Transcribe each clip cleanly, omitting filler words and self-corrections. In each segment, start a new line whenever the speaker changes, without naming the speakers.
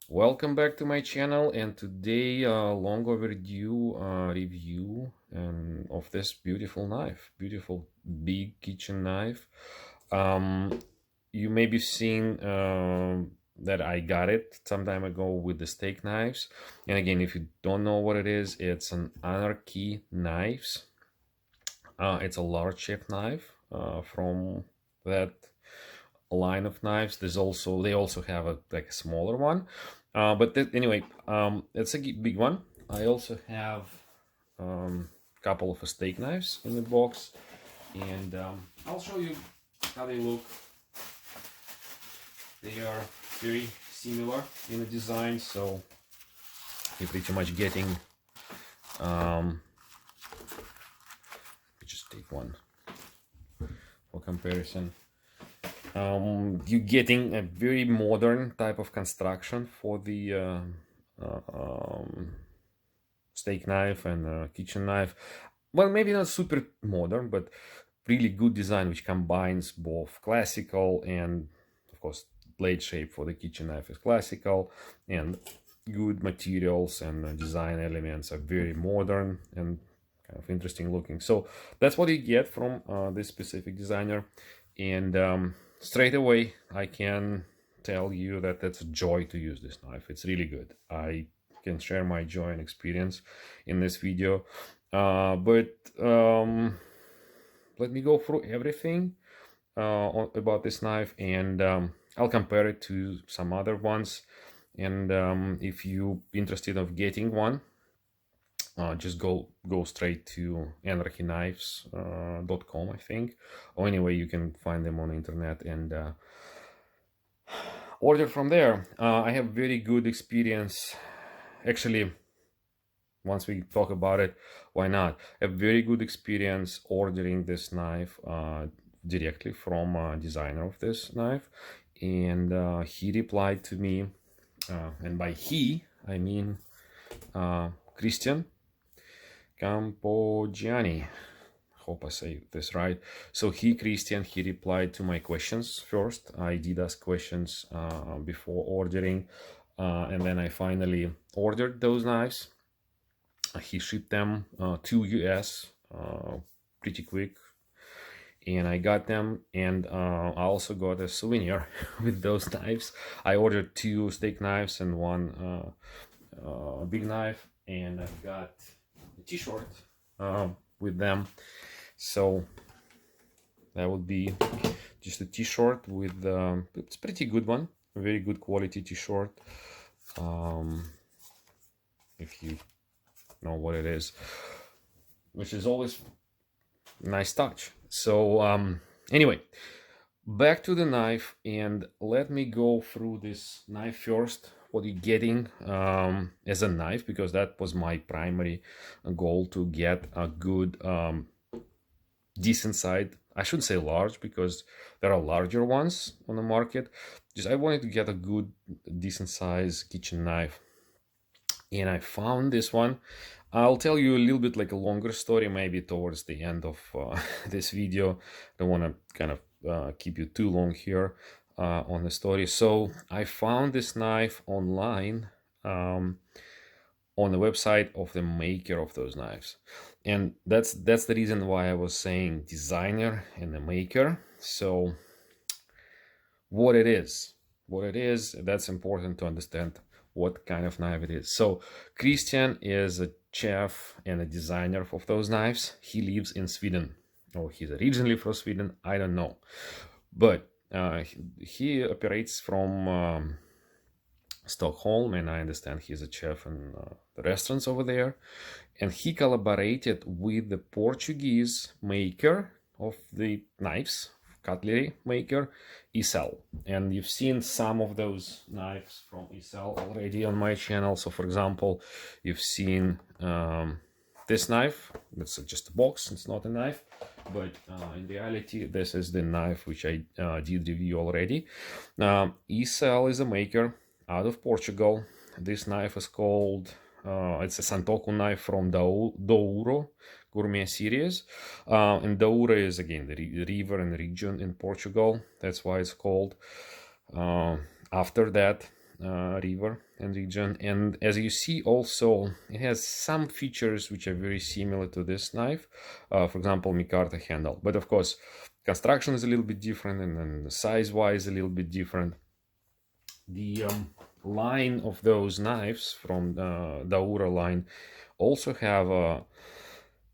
Welcome back to my channel, and today long overdue review of this beautiful knife, beautiful big kitchen knife. um, you may be seen that I got it some time ago with the steak knives. And again, if you don't know what it is, it's an Anarchy knives. It's a large shape knife from that line of knives. They also have a smaller one, but anyway, it's a big one. I also have a couple of steak knives in the box, and I'll show you how they look. They are very similar in the design, so you're pretty much getting just take one for comparison. You're getting a very modern type of construction for the steak knife and kitchen knife. Well, maybe not super modern, but really good design, which combines both classical and, of course, blade shape for the kitchen knife is classical, and good materials and design elements are very modern and kind of interesting looking. So that's what you get from this specific designer. And straight away, I can tell you that it's a joy to use this knife. It's really good. I can share my joy and experience in this video. But let me go through everything about this knife, and I'll compare it to some other ones. And if you're interested of getting one, just go straight to anarchyknives.com, I think, or anyway you can find them on the internet and order from there. I have very good experience, actually. Once we talk about it, why not? A very good experience ordering this knife directly from a designer of this knife, and he replied to me, and by he I mean Christian Campogiani. Hope I say this right. So Christian, he replied to my questions first. I did ask questions before ordering, and then I finally ordered those knives. He shipped them to US pretty quick, and I got them, and I also got a souvenir with those knives. I ordered 2 steak knives and 1 big knife, and I've got a t-shirt with them. So that would be just a t-shirt with it's a pretty good one, a very good quality t-shirt, if you know what it is, which is always a nice touch. So anyway, back to the knife, and let me go through this knife first. What you're getting as a knife, because that was my primary goal, to get a good decent size. I shouldn't say large, because there are larger ones on the market. Just I wanted to get a good decent size kitchen knife, and I found this one. I'll tell you a little bit like a longer story maybe towards the end of this video. Don't want to kind of keep you too long here on the story. So I found this knife online on the website of the maker of those knives, and that's the reason why I was saying designer and the maker. So what it is, that's important to understand what kind of knife it is. So Christian is a chef and a designer of those knives. He lives in Sweden, or he's originally from Sweden, I don't know, but he operates from Stockholm, and I understand he's a chef in the restaurants over there. And he collaborated with the Portuguese maker of the knives, cutlery maker, Isel. And you've seen some of those knives from Isel already on my channel. So for example, you've seen this knife. It's just a box, it's not a knife, but in reality this is the knife which I did review already. Isel is a maker out of Portugal. This knife is called it's a Santoku knife from Douro Gourmet series, and Douro is again the river and region in Portugal. That's why it's called after that. river and region. And as you see, also it has some features which are very similar to this knife, for example, micarta handle, but of course construction is a little bit different, and then size wise a little bit different. The line of those knives from the Daura line also have a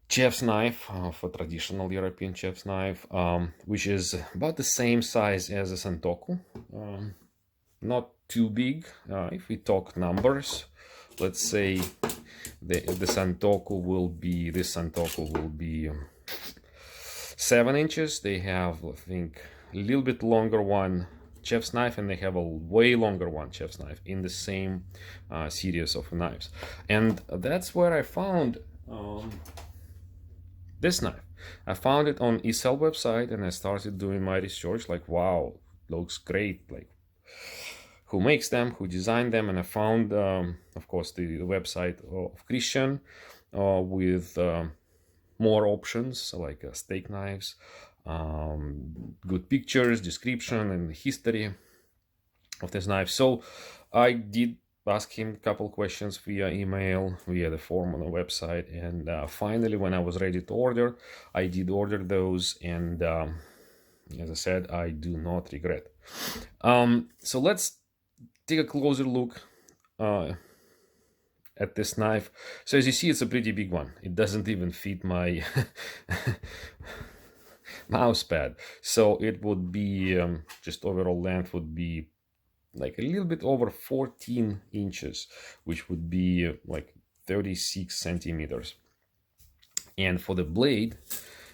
chef's knife, for traditional European chef's knife, which is about the same size as a Santoku. Not too big. If we talk numbers, let's say the Santoku will be, this Santoku will be 7 inches. They have, I think, a little bit longer one chef's knife, and they have a way longer one chef's knife in the same series of knives. And that's where I found this knife. I found it on eSell website, and I started doing my research, like, wow, looks great, like who makes them, who designed them. And I found of course the website of Christian with more options, like steak knives, good pictures, description, and history of this knife. So I did ask him a couple questions via email, via the form on the website, and finally, when I was ready to order, I did order those, and as I said, I do not regret. So let's take a closer look at this knife. So as you see, it's a pretty big one. It doesn't even fit my mouse pad, so it would be just overall length would be like a little bit over 14 inches, which would be like 36 centimeters. And for the blade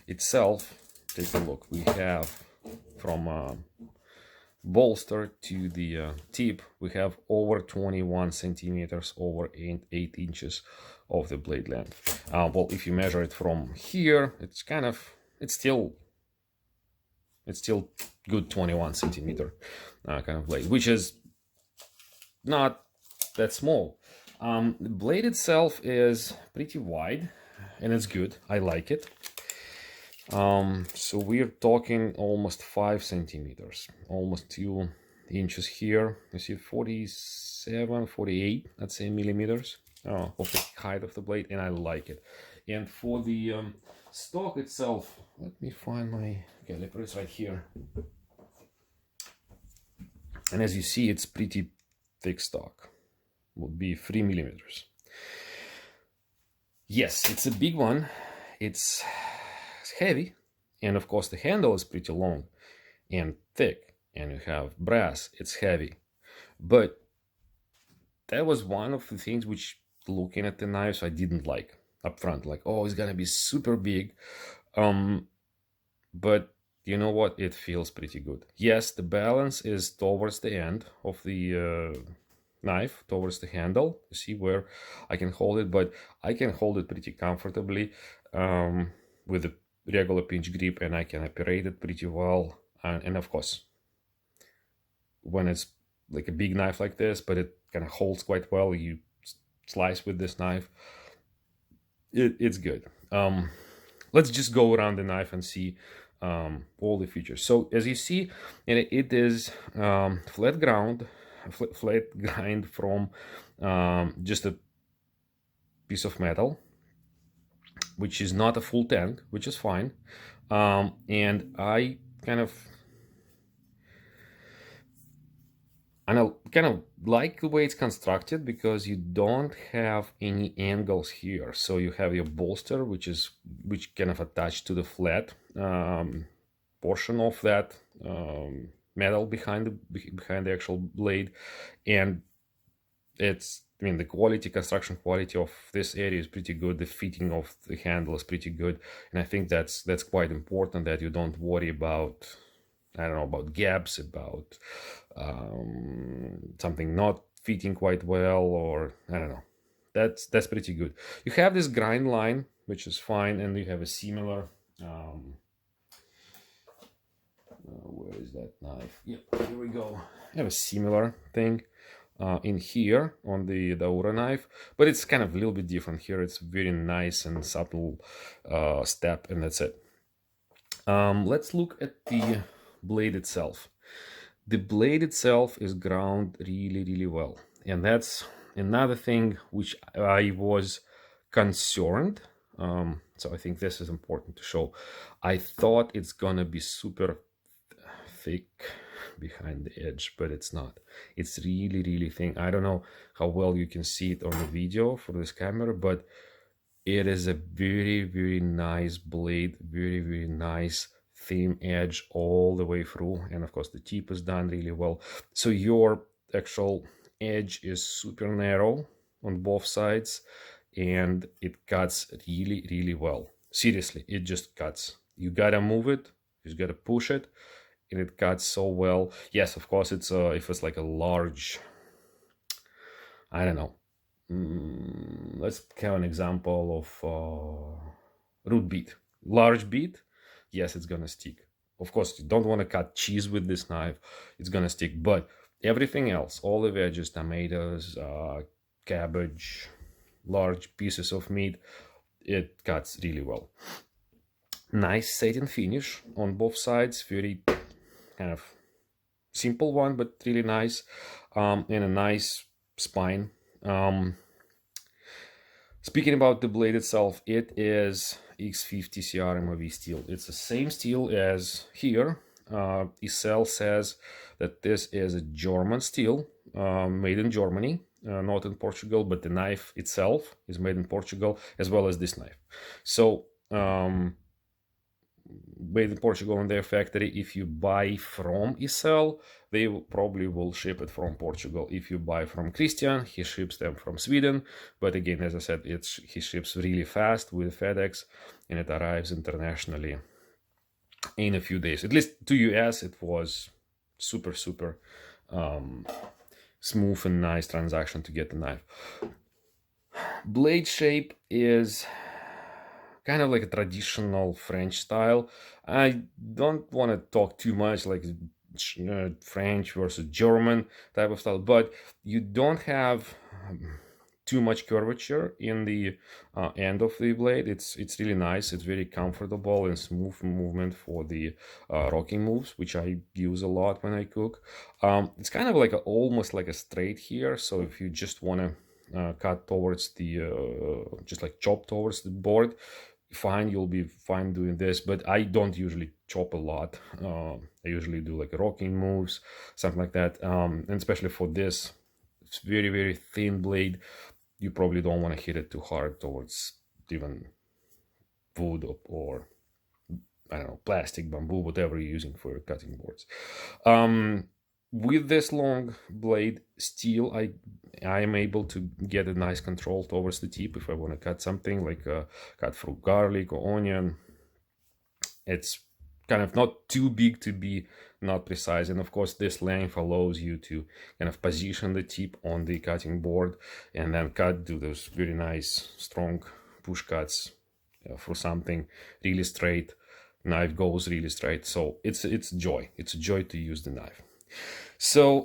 itself, take a look. We have from bolster to the tip, we have over 21 centimeters, over 8 inches of the blade length. Well, if you measure it from here, it's still good 21 centimeter kind of blade, which is not that small. The blade itself is pretty wide, and it's good. I like it. So we're talking almost 5 centimeters, almost 2 inches here. You see 47, 48, let's say, millimeters of the height of the blade, and I like it. And for the stock itself, let me find my caliper. It's right here. And as you see, it's pretty thick stock. Would be 3 millimeters. Yes, it's a big one. It's heavy, and of course the handle is pretty long and thick, and you have brass. It's heavy, but that was one of the things which, looking at the knives, I didn't like up front. Like, oh, it's gonna be super big, but you know what, it feels pretty good. Yes, the balance is towards the end of the knife, towards the handle. You see where I can hold it, but I can hold it pretty comfortably with a regular pinch grip, and I can operate it pretty well. And of course, when it's like a big knife like this, but it kind of holds quite well, you slice with this knife, it's good. Let's just go around the knife and see all the features. So as you see, it is flat grind from just a piece of metal, which is not a full tank, which is fine. And I kind of like the way it's constructed, because you don't have any angles here. So you have your bolster, which kind of attached to the flat portion of that metal behind the actual blade. And the construction quality of this area is pretty good. The fitting of the handle is pretty good, and I think that's quite important, that you don't worry about, I don't know, about gaps, about something not fitting quite well, or I don't know. That's pretty good. You have this grind line, which is fine, and you have a similar where is that knife? Yeah, here we go. I have a similar thing in here on the Daura knife, but it's kind of a little bit different here. It's very nice and subtle step, and that's it. Let's look at the blade itself. The blade itself is ground really, really well. And that's another thing which I was concerned. So I think this is important to show. I thought it's gonna be super thick behind the edge, but it's not. It's really, really thin. I don't know how well you can see it on the video for this camera, but it is a very, very nice blade, very, very nice thin edge all the way through. And of course, the tip is done really well. So your actual edge is super narrow on both sides, and it cuts really, really well. Seriously, it just cuts. You gotta move it, you just gotta push it, and it cuts so well. Yes, of course, it's if it's like a large, I don't know, let's have an example of root beet. Large beet, yes, it's gonna stick. Of course, you don't want to cut cheese with this knife, it's gonna stick. But everything else, all the veggies, tomatoes, cabbage, large pieces of meat, it cuts really well. Nice satin finish on both sides, very kind of simple one, but really nice, and a nice spine. Speaking about the blade itself, it is X50 CRMOV steel. It's the same steel as here. Isel says that this is a German steel, made in Germany, not in Portugal, but the knife itself is made in Portugal, as well as this knife. So, made in Portugal in their factory. If you buy from Isel, they probably will ship it from Portugal. If you buy from Christian, he ships them from Sweden. But again, as I said, he ships really fast with FedEx, and it arrives internationally in a few days. At least to US, it was super, super smooth and nice transaction to get the knife. Blade shape is kind of like a traditional French style. I don't want to talk too much like French versus German type of style, but you don't have too much curvature in the end of the blade. It's really nice. It's very comfortable and smooth movement for the rocking moves, which I use a lot when I cook. It's kind of like almost like a straight here. So if you just want to cut towards the just like chop towards the board, fine, you'll be fine doing this. But I don't usually chop a lot. I usually do like rocking moves, something like that, and especially for this, it's very, very thin blade. You probably don't want to hit it too hard towards even wood or I don't know, plastic, bamboo, whatever you're using for your cutting boards. With this long blade steel, I am able to get a nice control towards the tip if I want to cut something like cut through garlic or onion. It's kind of not too big to be not precise, and of course this length allows you to kind of position the tip on the cutting board and then do those very nice strong push cuts for something really straight. Knife goes really straight, so it's a joy to use the knife. So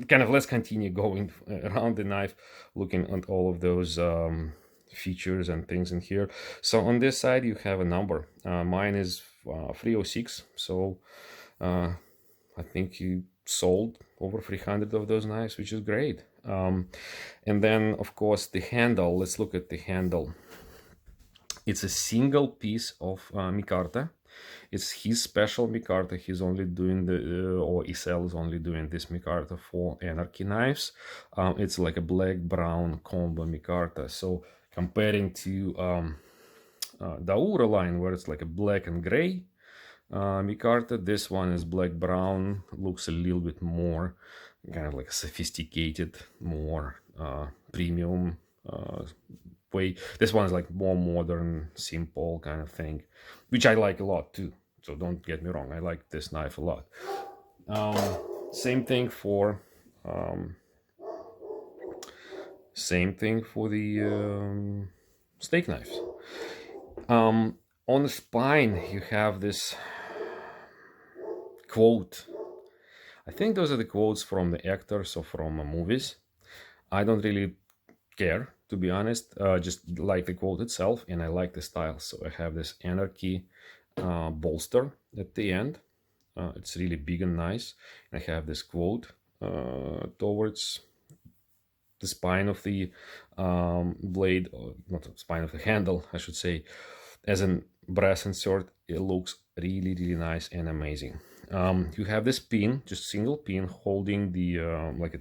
kind of let's continue going around the knife, looking at all of those features and things in here. So on this side you have a number. Mine is 306, so I think you sold over 300 of those knives, which is great. And then of course the handle, let's look at the handle. It's a single piece of micarta. It's his special micarta. He's only doing or Isel is only doing this micarta for Anarchy knives. It's like a black-brown combo micarta. So comparing to Daura line, where it's like a black and gray micarta, this one is black-brown, looks a little bit more kind of like sophisticated, more premium way. This one is like more modern, simple kind of thing, which I like a lot too. So don't get me wrong, I like this knife a lot. Same thing for the steak knives. On the spine you have this quote. I think those are the quotes from the actors or from movies. I don't really care, to be honest. Just like the quote itself, and I like the style. So I have this Anarchy bolster at the end, It's really big and nice. I have this quote towards the spine of the blade, or not the spine of the handle, I should say, as a brass insert. It looks really, really nice and amazing. You have this pin, just single pin, holding the like a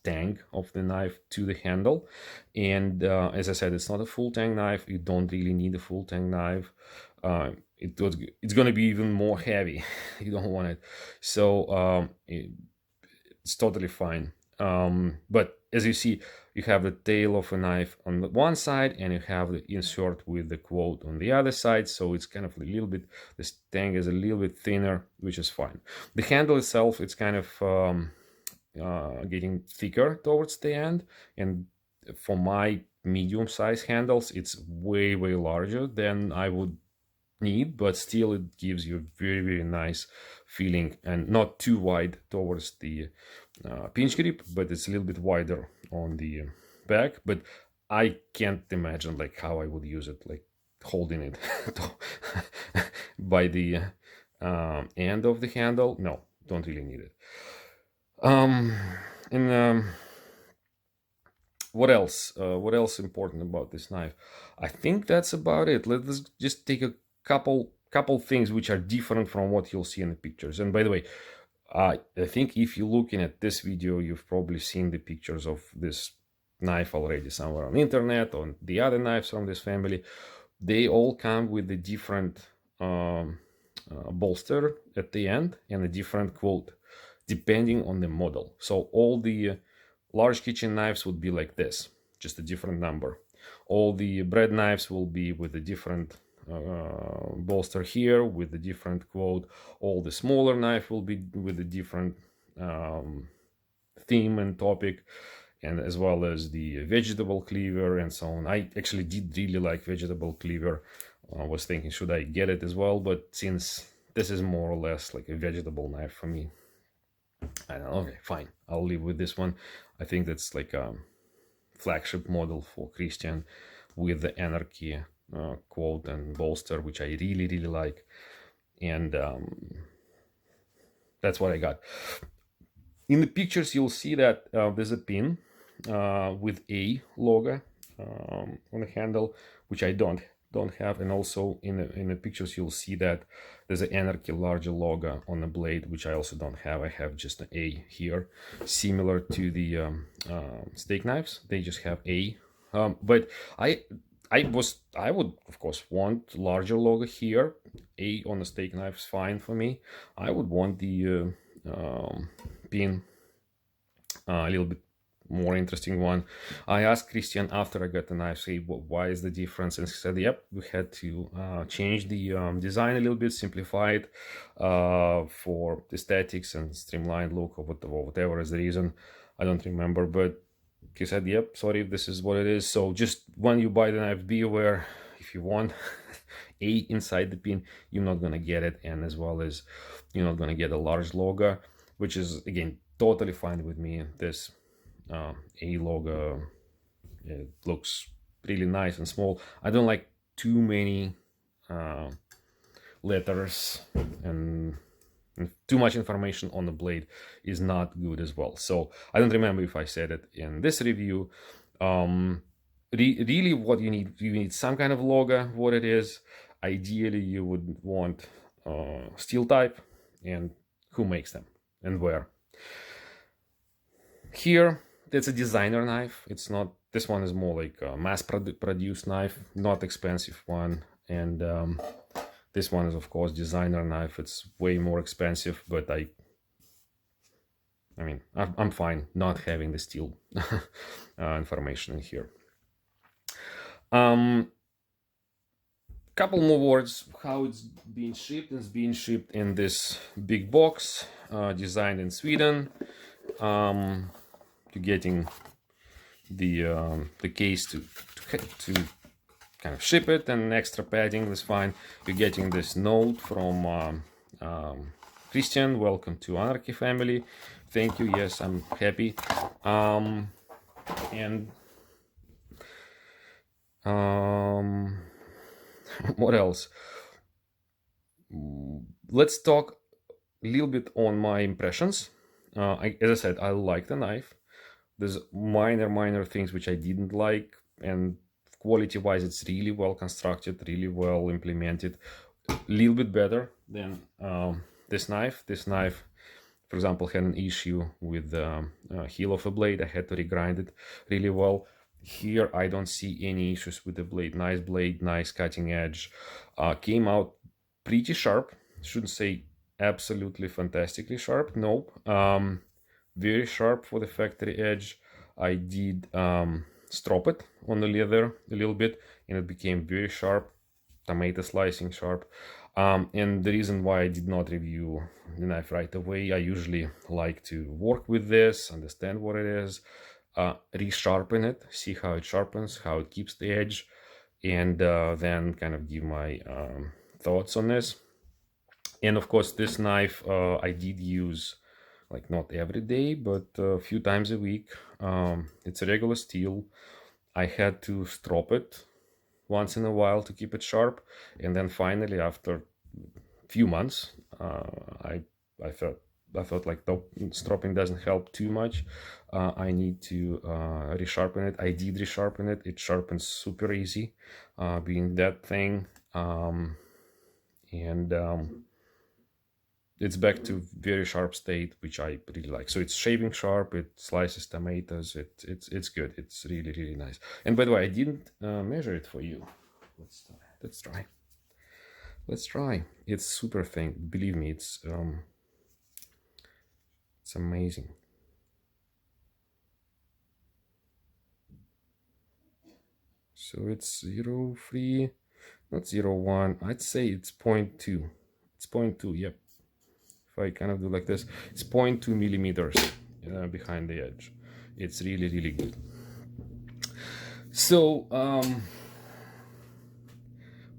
tang of the knife to the handle. And as I said, it's not a full tang knife. You don't really need a full tang knife. It's going to be even more heavy. You don't want it. So it's totally fine. But as you see, you have the tail of a knife on the one side, and you have the insert with the quote on the other side. So it's kind of a little bit, this tang is a little bit thinner, which is fine. The handle itself, it's kind of getting thicker towards the end, and for my medium-sized handles, it's way larger than I would need, but still it gives you a very nice feeling, and not too wide towards the pinch grip, but it's a little bit wider on the back. But I can't imagine like how I would use it, like holding it by the end of the handle. No, don't really need it. And what else? What else important about this knife? I think that's about it. Let's just take a couple things which are different from what you'll see in the pictures. And by the way, I think if you're looking at this video, you've probably seen the pictures of this knife already somewhere on the internet, on the other knives from this family. They all come with a different bolster at the end and a different quote, depending on the model. So all the large kitchen knives would be like this, just a different number. All the bread knives will be with a different bolster here, with a different quote. All the smaller knife will be with a different theme and topic, and as well as the vegetable cleaver and so on. I actually did really like vegetable cleaver. I was thinking, should I get it as well? But since this is more or less like a vegetable knife for me, I don't know. Okay, fine. I'll live with this one. I think that's like a flagship model for Christian, with the Anarchy quote and bolster, which I really like. And that's what I got. In the pictures, you'll see that there's a pin with a logo on the handle, which I don't have. And also in the pictures, you'll see that there's an Anarchy larger logo on the blade, which I also don't have. I have just an A here, similar to the steak knives. They just have A. But I would of course want larger logo here. A on the steak knife is fine for me. I would want the pin a little bit more interesting one. I asked Christian after I got the knife, say, why is the difference? And he said, yep, we had to change the design a little bit, simplify it for aesthetics and streamlined look, or whatever is the reason. I don't remember, but he said, yep, sorry, this is what it is. So just when you buy the knife, be aware, if you want A inside the pin, you're not gonna get it, and as well as you're not gonna get a large logo, which is again totally fine with me. This A logo, it looks really nice and small. I don't like too many letters, and too much information on the blade is not good as well. So I don't remember if I said it in this review. Really what you need some kind of logo, what it is. Ideally you would want steel type, and who makes them and where. Here it's a designer knife. It's not, this one is more like a mass produced knife, not expensive one. And this one is of course designer knife. It's way more expensive, but I mean I'm fine not having the steel information in here. Couple more words how it's being shipped. It's being shipped in this big box, designed in Sweden. You're getting the case to kind of ship it, and extra padding is fine. You're getting this note from Christian, welcome to Anarchy family. Thank you. Yes, I'm happy. And what else? Let's talk little bit on my impressions. As I said, I like the knife. There's minor things which I didn't like, and quality wise it's really well constructed, really well implemented, a little bit better than this knife. This knife, for example, had an issue with the heel of a blade. I had to regrind it really well. Here I don't see any issues with the blade, nice cutting edge. Came out pretty sharp. Shouldn't say absolutely fantastically sharp, nope. Very sharp for the factory edge. I did strop it on the leather a little bit, and it became very sharp, tomato slicing sharp. And the reason why I did not review the knife right away, I usually like to work with this, understand what it is, resharpen it, see how it sharpens, how it keeps the edge, and then kind of give my thoughts on this. And of course, this knife I did use, like, not every day, but a few times a week. It's a regular steel. I had to strop it once in a while to keep it sharp, and then finally, after a few months, I thought like the stropping doesn't help too much. I need to resharpen it. I did resharpen it. It sharpens super easy, being that thing, and it's back to very sharp state, which I really like. So it's shaving sharp. It slices tomatoes. It's good. It's really nice. And by the way, I didn't measure it for you. Let's try. Let's try. It's super thin. Believe me, it's amazing. So it's 0.3, not 0.1. I'd say it's 0.2. It's 0.2. Yep. If I kind of do like this, it's 0.2 millimeters behind the edge. It's really good. So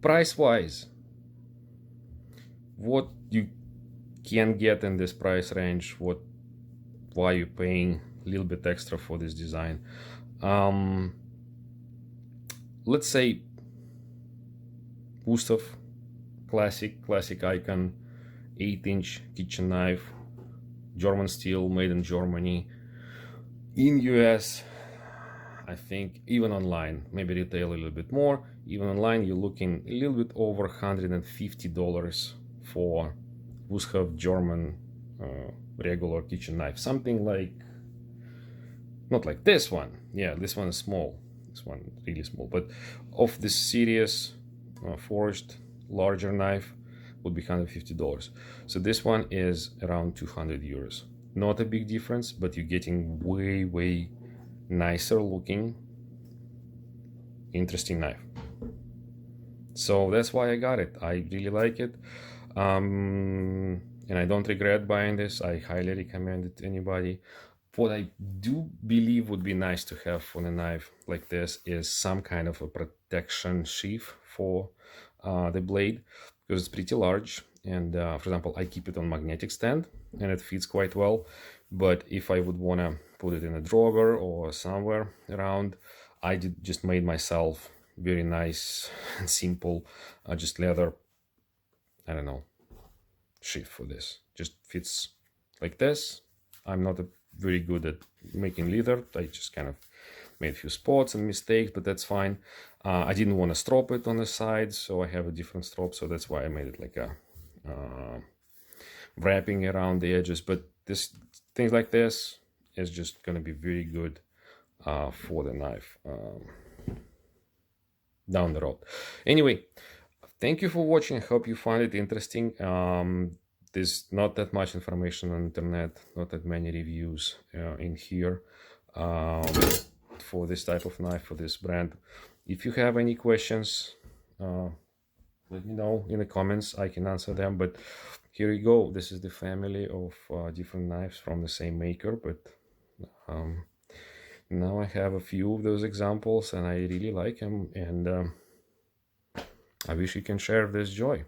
price wise, what you can get in this price range, why you're paying a little bit extra for this design. Let's say Gustav, classic icon, 8-inch kitchen knife, German steel, made in Germany. In US, I think even online, maybe retail a little bit more, even online you're looking a little bit over $150 for Gustav German regular kitchen knife. Something like, not like this one. Yeah, this one is small. This one really small. But of this series, forged larger knife would be $150. So this one is around 200 euros. Not a big difference, but you're getting way nicer looking, interesting knife. So that's why I got it. I really like it. And I don't regret buying this. I highly recommend it to anybody. What I do believe would be nice to have on a knife like this is some kind of a protection sheath for the blade, because it's pretty large. And for example, I keep it on magnetic stand and it fits quite well. But if I would want to put it in a drawer or somewhere around, I just made myself very nice and simple, just leather, I don't know, sheath for this. Just fits like this. I'm not very good at making leather. I just kind of made a few spots and mistakes, but that's fine. I didn't want to strop it on the side, so I have a different strop, so that's why I made it like a wrapping around the edges. But this things like this is just going to be very good for the knife down the road. Anyway, thank you for watching. I hope you find it interesting. There's not that much information on the internet, not that many reviews in here for this type of knife, for this brand. If you have any questions, let me know in the comments. I can answer them. But here you go. This is the family of different knives from the same maker. But now I have a few of those examples and I really like them. And I wish you can share this joy.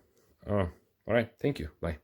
All right. Thank you. Bye.